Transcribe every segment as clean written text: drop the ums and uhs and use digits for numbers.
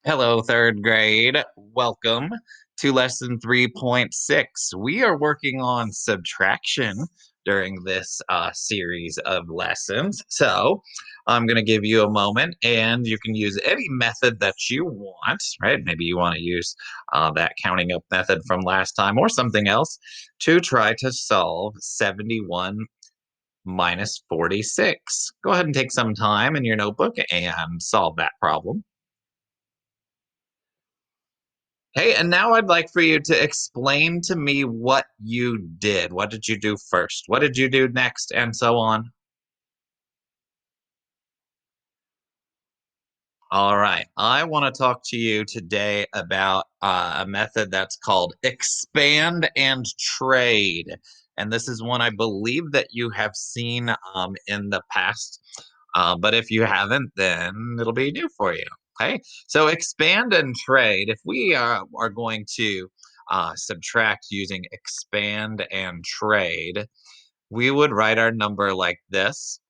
Hello, third grade. Welcome to lesson 3.6. We are working on subtraction during this series of lessons. So I'm going to give you a moment and you can use any method that you want, right? Maybe you want to use that counting up method from last time or something else to try to solve 71 minus 46. Go ahead and take some time in your notebook and solve that problem. Hey, and now I'd like for you to explain to me what you did. What did you do first? What did you do next? And so on. All right. I want to talk to you today about a method that's called expand and trade. And this is one I believe that you have seen in the past. But if you haven't, then it'll be new for you. Okay. So expand and trade. If we are going to subtract using expand and trade, we would write our number like this.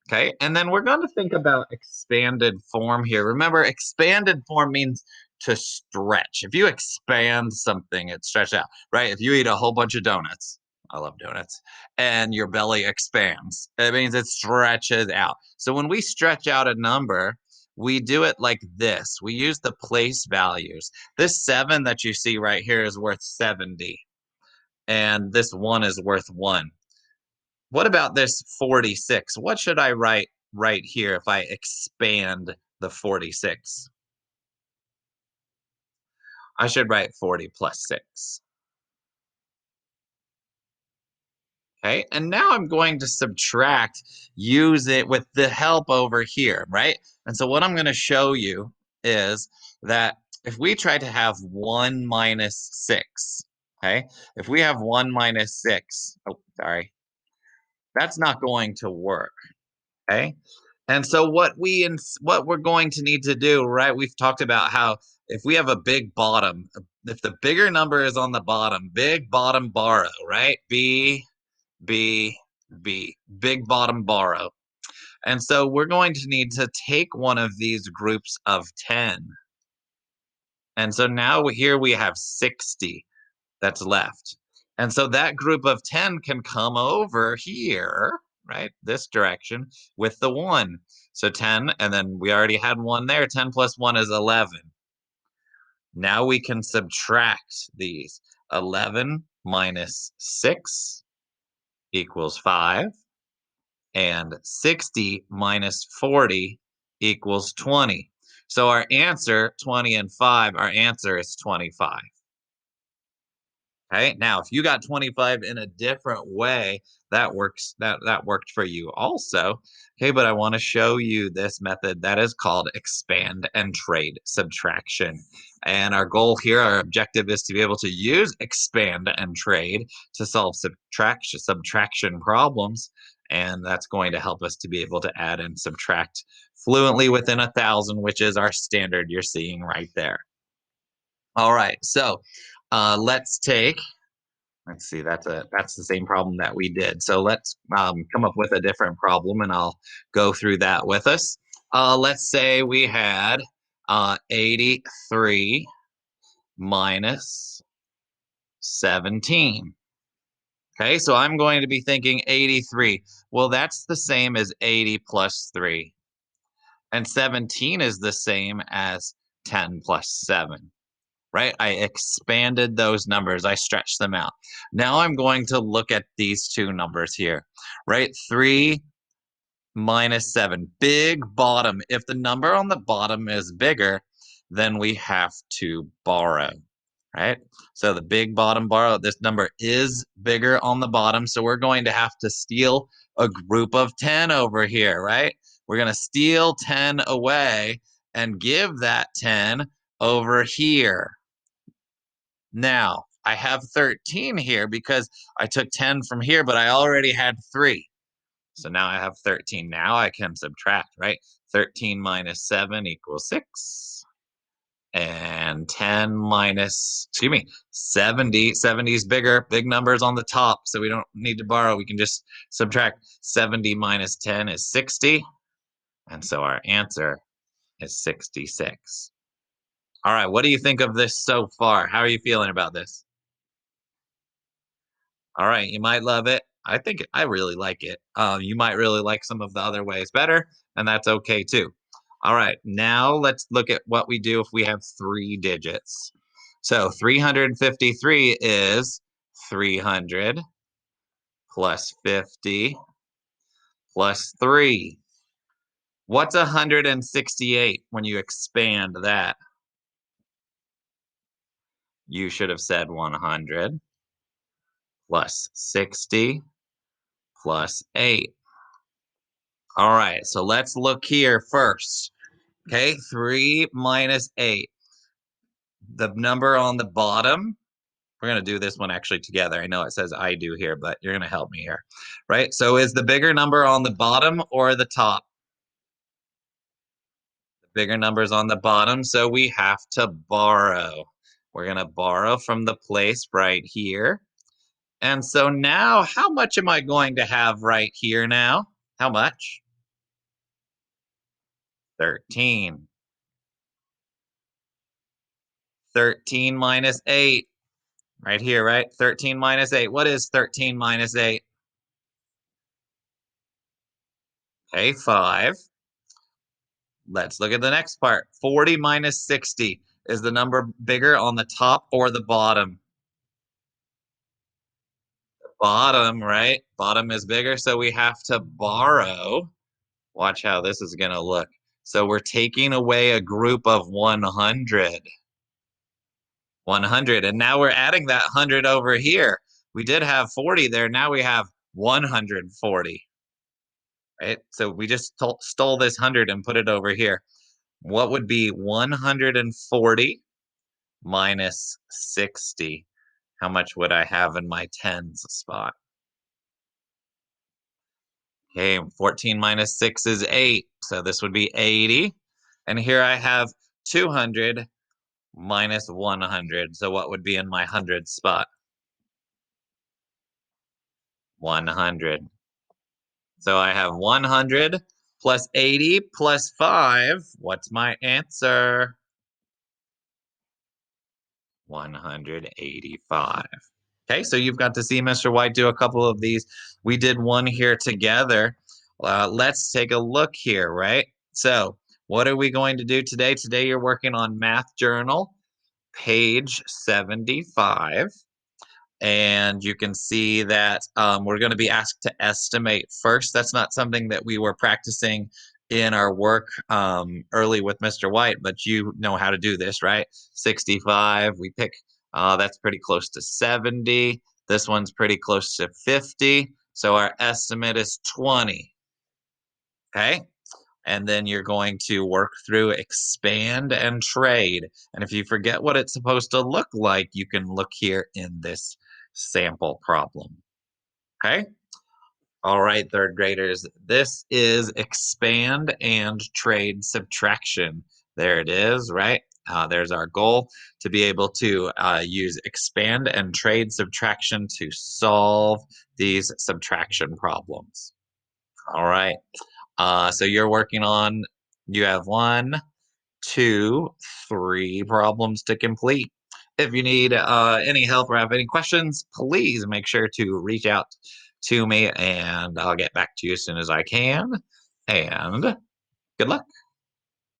Okay, and then we're going to think about expanded form here. Remember, expanded form means to stretch. If you expand something, it's stretched out, right? If you eat a whole bunch of donuts, I love donuts, and your belly expands, it means it stretches out. So when we stretch out a number, we do it like this. We use the place values. This 7 that you see right here is worth 70, and this 1 is worth 1. What about this 46? What should I write right here if I expand the 46? I should write 40 plus 6. Okay, and now I'm going to subtract, use it with the help over here, right? And so what I'm going to show you is that if we try to have 1 minus 6, okay? If we have 1 minus 6, oh, sorry, that's not going to work, okay? And so what we're going to need to do, right? We've talked about how if we have a big bottom, if the bigger number is on the bottom, big bottom borrow, right? B, B, big bottom borrow. And so we're going to need to take one of these groups of 10. And so now here we have 60 that's left. And so that group of 10 can come over here, right? This direction with the 1. So 10, and then we already had 1 there. 10 plus 1 is 11. Now we can subtract these. 11 minus 6 equals 5. And 60 minus 40 equals 20. So our answer, 20 and 5, our answer is 25. Okay. Now, if you got 25 in a different way, that works. That worked for you also. Okay, but I want to show you this method that is called expand and trade subtraction. And our goal here, our objective is to be able to use expand and trade to solve subtraction problems. And that's going to help us to be able to add and subtract fluently within 1,000, which is our standard you're seeing right there. All right, so let's take. Let's see. That's the same problem that we did. So let's come up with a different problem, and I'll go through that with us. Let's say we had 83 minus 17. Okay, so I'm going to be thinking 83. Well, that's the same as 80 plus 3, and 17 is the same as 10 plus 7. Right? I expanded those numbers. I stretched them out. Now I'm going to look at these two numbers here, right? 3 minus 7, big bottom. If the number on the bottom is bigger, then we have to borrow, right? So the big bottom borrow, this number is bigger on the bottom. So we're going to have to steal a group of 10 over here, right? We're going to steal 10 away and give that 10 over here. Now, I have 13 here because I took 10 from here, but I already had 3. So now I have 13. Now I can subtract, right? 13 minus 7 equals 6. And 10 minus, excuse me, 70. 70 is bigger, big numbers on the top, so we don't need to borrow. We can just subtract. 70 minus 10 is 60. And so our answer is 66. All right, what do you think of this so far? How are you feeling about this? All right, you might love it. I really like it. You might really like some of the other ways better, and that's okay too. All right, now let's look at what we do if we have three digits. So 353 is 300 plus 50 plus 3. What's 168 when you expand that? You should have said 100 plus 60 plus 8. All right, so let's look here first. Okay, 3 minus 8. The number on the bottom, we're going to do this one actually together. I know it says I do here, but you're going to help me here. Right? So is the bigger number on the bottom or the top? The bigger number's on the bottom, so we have to borrow. We're going to borrow from the place right here. And so now, how much am I going to have right here now? How much? 13. 13 minus 8. Right here, right? 13 minus 8. What is 13 minus 8? Okay, 5. Let's look at the next part. 40 minus 60. Is the number bigger on the top or the bottom? Bottom, right? Bottom is bigger, so we have to borrow. Watch how this is going to look. So we're taking away a group of 100. 100. And now we're adding that 100 over here. We did have 40 there. Now we have 140. Right? So we just stole this 100 and put it over here. What would be 140 minus 60? How much would I have in my tens spot? Okay, 14 minus 6 is 8. So this would be 80. And here I have 200 minus 100. So what would be in my hundred spot? 100. So I have 100 plus 80 plus 5. What's my answer? 185. Okay, so you've got to see Mr. White do a couple of these. We did one here together. Let's take a look here, right? So, what are we going to do today? Today, you're working on Math Journal, page 75. And you can see that we're going to be asked to estimate first. That's not something that we were practicing in our work early with Mr. White, but you know how to do this, right? 65, we pick, that's pretty close to 70. This one's pretty close to 50. So our estimate is 20. Okay. And then you're going to work through expand and trade. And if you forget what it's supposed to look like, you can look here in this sample problem. Okay? All right, third graders, this is expand and trade subtraction. There it is, right? There's our goal to be able to use expand and trade subtraction to solve these subtraction problems. All right. So you're working on, you have 1, 2, 3 problems to complete. If you need any help or have any questions, please make sure to reach out to me and I'll get back to you as soon as I can. And good luck.